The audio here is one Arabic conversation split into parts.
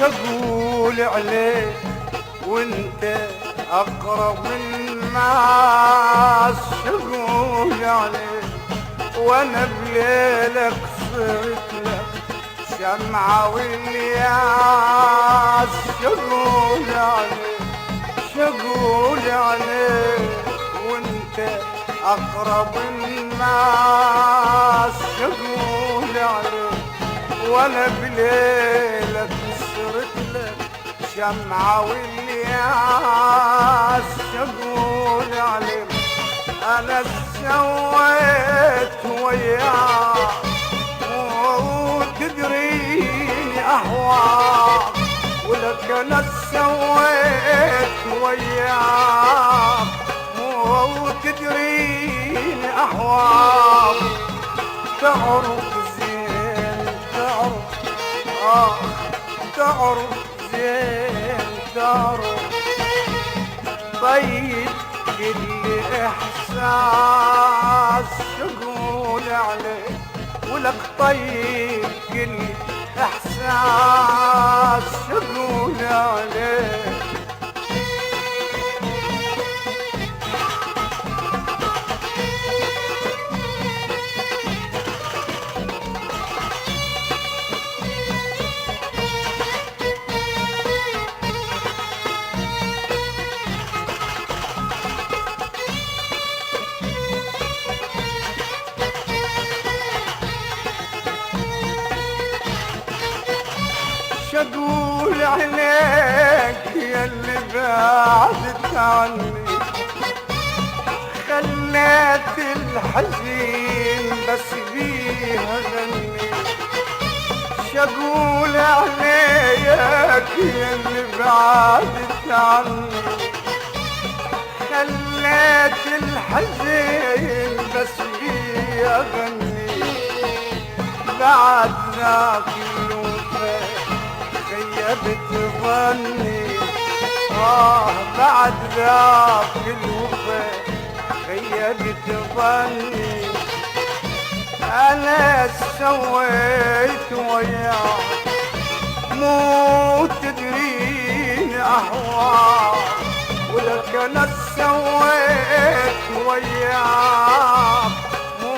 شقول عليك وانت اقرب الناس، شقول عليك وانا بليلك صرت لك شمعة والياس، شقول عليك شقول عليك وانت اقرب الناس، شقول عليك وانا بليلك صرت لك شمعة والياس، شقول عليك انا سويت وياك وتدريني اهواك، ولك انا سويت وياك وتدريني اهواك، تعرف زين تعرف تعرف زين تعرف طيب كل احساس، شقول عليك ولك طيب كل احساس، شقول عليك شقول عليك ياللي بعدت عني، خليت الحزين بس بيها غني، شقول عليك ياللي بعدت عني، خليت الحزين بس بيها غني، بعد ذاك الوفا خيبت ظني، بعد ذاك الوفا خيبت ظني، انا سويت وياك مو تدرين اهواك، ولك انا سويت وياك مو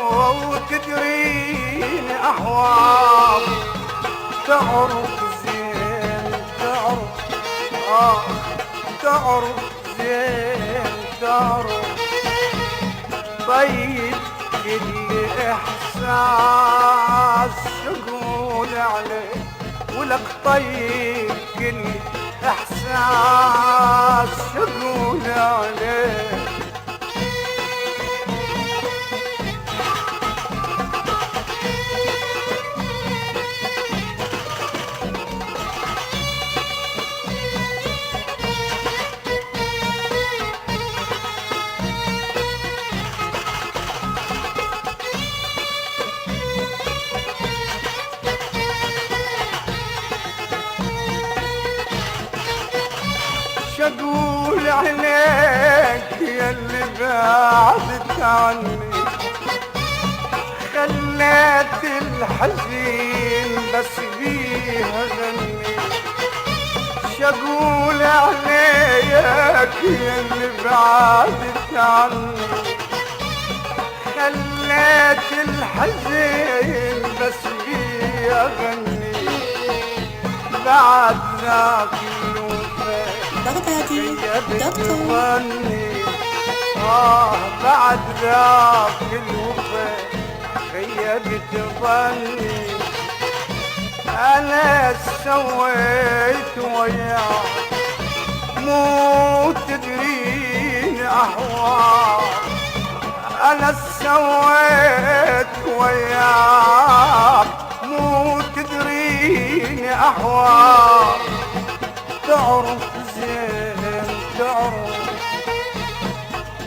تدرين اهواك، تعرف زين تعرف تعرف زين تعرف طيب كل احساس، شقول عليك ولك طيب كل احساس، شقول عليك شقول عليك ياللي بعدت عني، خليت الحزين بس بيها غني، شقول عليك ياللي بعدت عني، خليت الحزين بس بيها غني، بعد ذاك الوفا خيبت ظني، بعد ذاك الوفا خيبت ظني، انا سويت وياك مو تدرين اهواك، انا سويت وياك مو تدرين اهواك، تعرف زين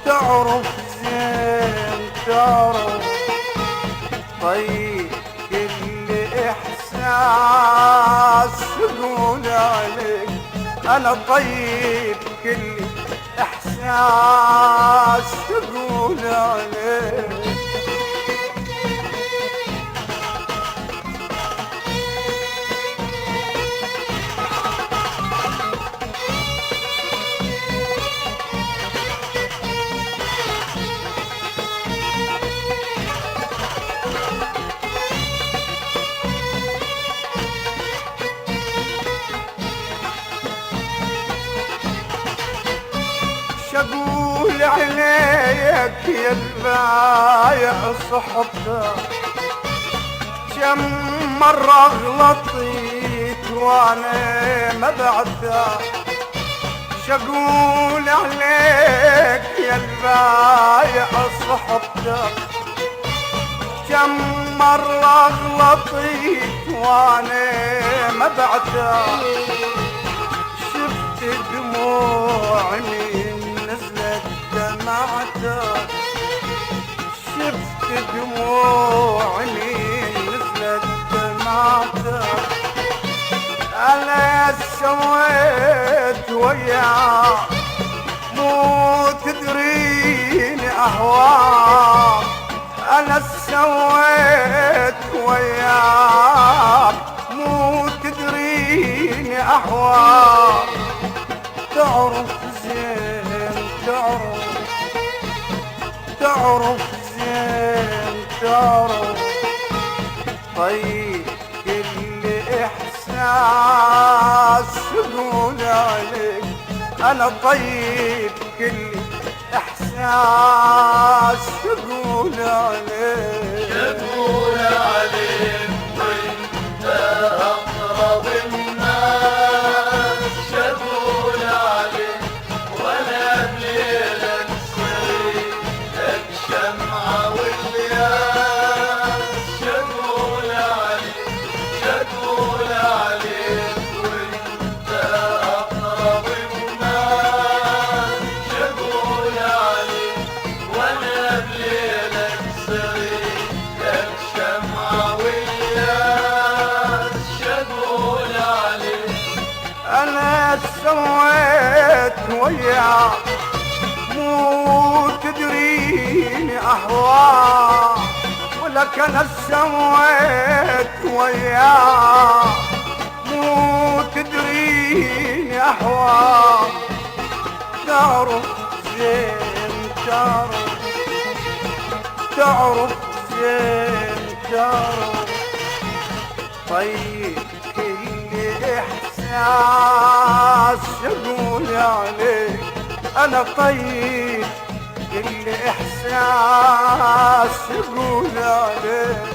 تعرف زين تعرف طيب كل احساس، شقول عليك انا طيب كل احساس، شقول عليك عليك يا البايع صحبتك كم مرة غلطيت وانا ما بعدك شقول عليك يا البايع صحبتك كم مرة غلطيت وانا ما بعدك شفت دموعي نزلت دمعتك شفت دموعي نزلت دمعتك انا سويت وياك مو تدريني اهواك انا سويت وياك مو تدريني اهواك تعرف زين تعرف زين تعرف طيب كل احساس يقول عليك انا طيب كل احساس يقول عليك وانت اقرب الناس شغول عليك وانا بليلك صريت لك شمعة والياس شغول عليك وانت اقرب الناس شغول عليك وانا بليلك صريت لك شمعة والياس شغول عليك انا سويت وياك مو تدريني اهواك ولك انا سويت وياك مو تدريني اهواك تعرف زين تعرف زين تعرف طيب كل احساس يقول عليك انا طيب كل احساس يقول عليك